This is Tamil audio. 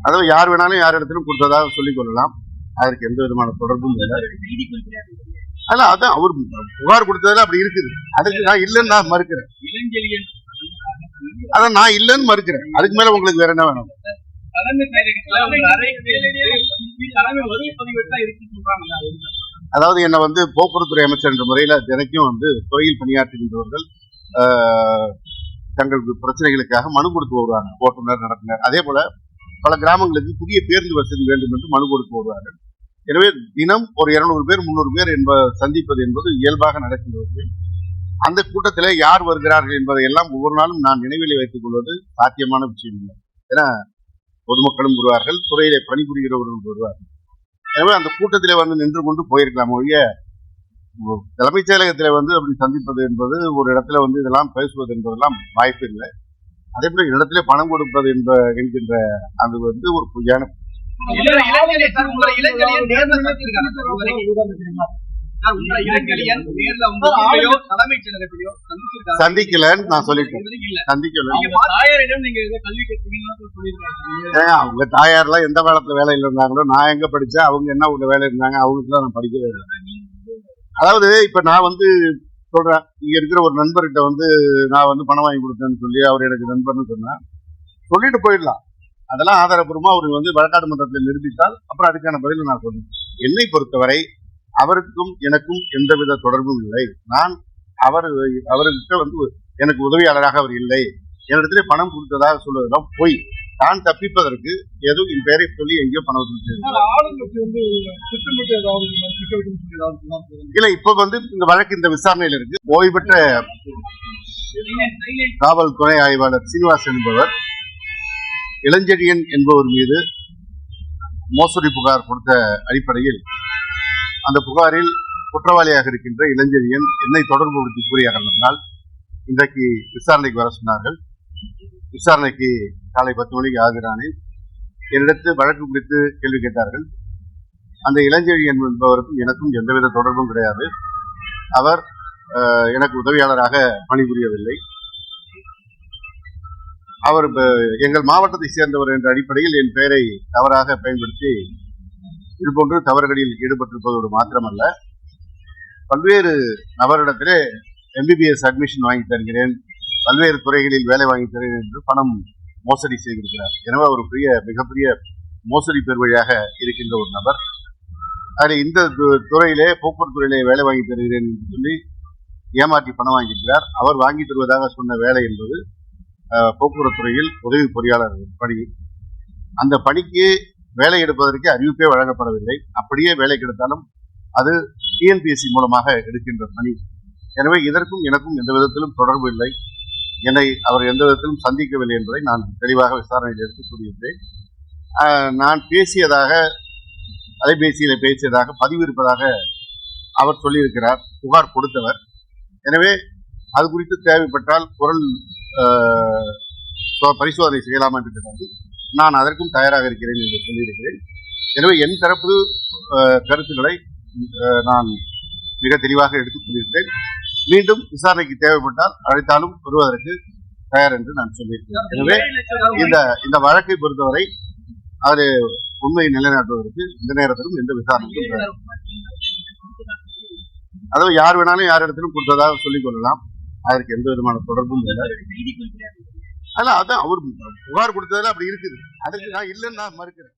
அதாவது யார் வேணாலும் யார் இடத்திலும் கொடுத்ததாக சொல்லிக் கொள்ளலாம். அதற்கு எந்த விதமான தொடர்பும் இல்லை. ஆனா அதான் அவர் புகார் கொடுத்ததுல அப்படி இருக்குது. அதுக்கு நான் இல்லைன்னு நான் மறுக்கிறேன். அதான் நான் இல்லைன்னு மறுக்கிறேன். அதுக்கு மேல உங்களுக்கு வேற என்ன வேணும்? அதாவது என்ன போக்குவரத்துறை அமைச்சர் என்ற முறையில தினைக்கும் துறையில் பணியாற்றுகின்றவர்கள் தங்கள் பிரச்சனைகளுக்காக மனு கொடுத்து வருவாங்க. ஓட்டுநர், நடத்துனர். அதே போல பல கிராமங்களுக்கு புதிய பேருந்து வசதி வேண்டும் என்று மனு கொடுத்து வருவார்கள். எனவே தினம் ஒரு 200 பேர் 300 பேர் சந்திப்பது என்பது இயல்பாக நடக்கின்றது. அந்த கூட்டத்தில் யார் வருகிறார்கள் என்பதை எல்லாம் ஒவ்வொரு நாளும் நான் நினைவில் வைத்துக் கொள்வது சாத்தியமான விஷயம் இல்லை. ஏன்னா பொதுமக்களும் வருவார்கள், துறையிலே பணிபுரிகிறவர்களும் வருவார்கள். எனவே அந்த கூட்டத்திலே நின்று கொண்டு போயிருக்கலாம் ஒழிய தலைமைச் செயலகத்திலே அப்படி சந்திப்பது என்பது ஒரு இடத்துல இதெல்லாம் பேசுவது என்பதெல்லாம் வாய்ப்பு இல்லை. அதே போல இடத்திலே பணம் கொடுப்பது என்கின்ற அது ஒரு பொய்யான சந்திக்கலன்னு நான் சொல்லிட்டேன். சந்திக்கல. அவங்க தாயார் எல்லாம் எந்த காலத்துல வேலையில இருந்தாங்களோ, நான் எங்க படிச்சேன், அவங்க என்ன உங்க வேலை இருந்தாங்க, அவங்களுக்கு நான் படிக்கவே இல்லை. அதாவது இப்ப நான் சொல்றேன், இங்க இருக்கிற ஒரு நண்பர்கிட்ட நான் பணம் வாங்கி கொடுத்தேன்னு சொல்லி அவர் எனக்கு நண்பர்னு சொன்னா சொல்லிட்டு போயிடலாம். அதெல்லாம் ஆதாரப்பூர்வமா அவர் வழக்காடு மன்றத்தில் நிரூபித்தால் அப்புறம் அதுக்கான பதில் நான் சொல்றேன். என்னை பொறுத்தவரை அவருக்கும் எனக்கும் எந்தவித தொடர்பும் இல்லை. நான் அவர்கிட்ட எனக்கு உதவியாளராக அவர் இல்லை, என்னிடத்திலே பணம் கொடுத்ததாக சொல்வதெல்லாம் பொய். தான் தப்பிப்பதற்கு ஏதோ என் பெயரை சொல்லி எங்கேயோ பணம் இல்ல. இப்ப இந்த வழக்கு இந்த விசாரணையில் இருக்கு. ஓய்வு பெற்ற காவல் துணை ஆய்வாளர் சீனிவாசன் என்பவர் இளஞ்செழியன் என்பவர் மீது மோசடி புகார் கொடுத்த அடிப்படையில் அந்த புகாரில் குற்றவாளியாக இருக்கின்ற இளஞ்செழியன் என்னை தொடர்பு படுத்தி கூறிய காரணத்தினால் இன்றைக்கு விசாரணைக்கு வர சொன்னார்கள். விசாரணைக்கு காலை 10 மணிக்கு ஆஜரானேன். என்னிடத்து வழக்கு குறித்து கேள்வி கேட்டார்கள். அந்த இளஞ்செழியன் என்பவருக்கும் எனக்கும் எந்தவித தொடர்பும் கிடையாது. அவர் எனக்கு உதவியாளராக பணிபுரியவில்லை. அவர் எங்கள் மாவட்டத்தை சேர்ந்தவர் என்ற அடிப்படையில் என் பெயரை தவறாக பயன்படுத்தி இதுபோன்று தவறுகளில் ஈடுபட்டிருப்பதோடு மாத்திரமல்ல, பல்வேறு நபரிடத்திலே MBBS அட்மிஷன் வாங்கி தருகிறேன், பல்வேறு துறைகளில் வேலை வாங்கி தருகிறேன் என்று பணம் மோசடி செய்திருக்கிறார். எனவே ஒரு மிகப்பெரிய மோசடி பெருவழியாக இருக்கின்ற ஒரு நபர். அதில் இந்த துறையிலே போக்குவரத்து துறையிலே வேலை வாங்கி தருகிறேன் என்று சொல்லி ஏமாற்றி பணம் வாங்கியிருக்கிறார். அவர் வாங்கி தருவதாக சொன்ன வேலை என்பது போக்குவரத்து துறையில் உதவி பொறியாளர் பணி. அந்த பணிக்கு வேலை எடுப்பதற்கு அறிவிப்பே வழங்கப்படவில்லை. அப்படியே வேலை கிடைத்தாலும் அது TNPSC மூலமாக எடுக்கின்ற பணி. எனவே இதற்கும் எனக்கும் எந்த விதத்திலும் தொடர்பு இல்லை. என்னை அவர் எந்த விதத்திலும் சந்திக்கவில்லை என்பதை நான் தெளிவாக விசாரணையில் எடுத்து கூறியிருந்தேன். நான் அலைபேசியில பேசியதாக பதிவு இருப்பதாக அவர் சொல்லியிருக்கிறார், புகார் கொடுத்தவர். எனவே அது குறித்து தேவைப்பட்டால் குரல் பரிசோதனை செய்யலாம் என்று கேட்டால் நான் அதற்கும் தயாராக இருக்கிறேன் என்று சொல்லியிருக்கிறேன். எனவே என் தரப்பு கருத்துக்களை நான் மிக தெளிவாக எடுத்துக் கொண்டிருக்கிறேன். மீண்டும் விசாரணைக்கு தேவைப்பட்டால் அழைத்தாலும் வருவதற்கு தயார் என்று நான் சொல்லியிருக்கிறேன். எனவே இந்த வழக்கை பொறுத்தவரை அது உண்மையை நிலைநாட்டுவதற்கு இந்த நேரத்திலும் எந்த விசாரணையும் அதாவது யார் வேணாலும் யார் இடத்திலும் கொடுத்ததாக சொல்லிக் கொள்ளலாம். அதற்கு எந்த விதமான தொடர்பும் இல்லை. அதான் அவர் புகார் கொடுத்ததுல அப்படி இருக்குது. அதுக்கு நான் இல்லைன்னு நான் மறுக்கிறேன்.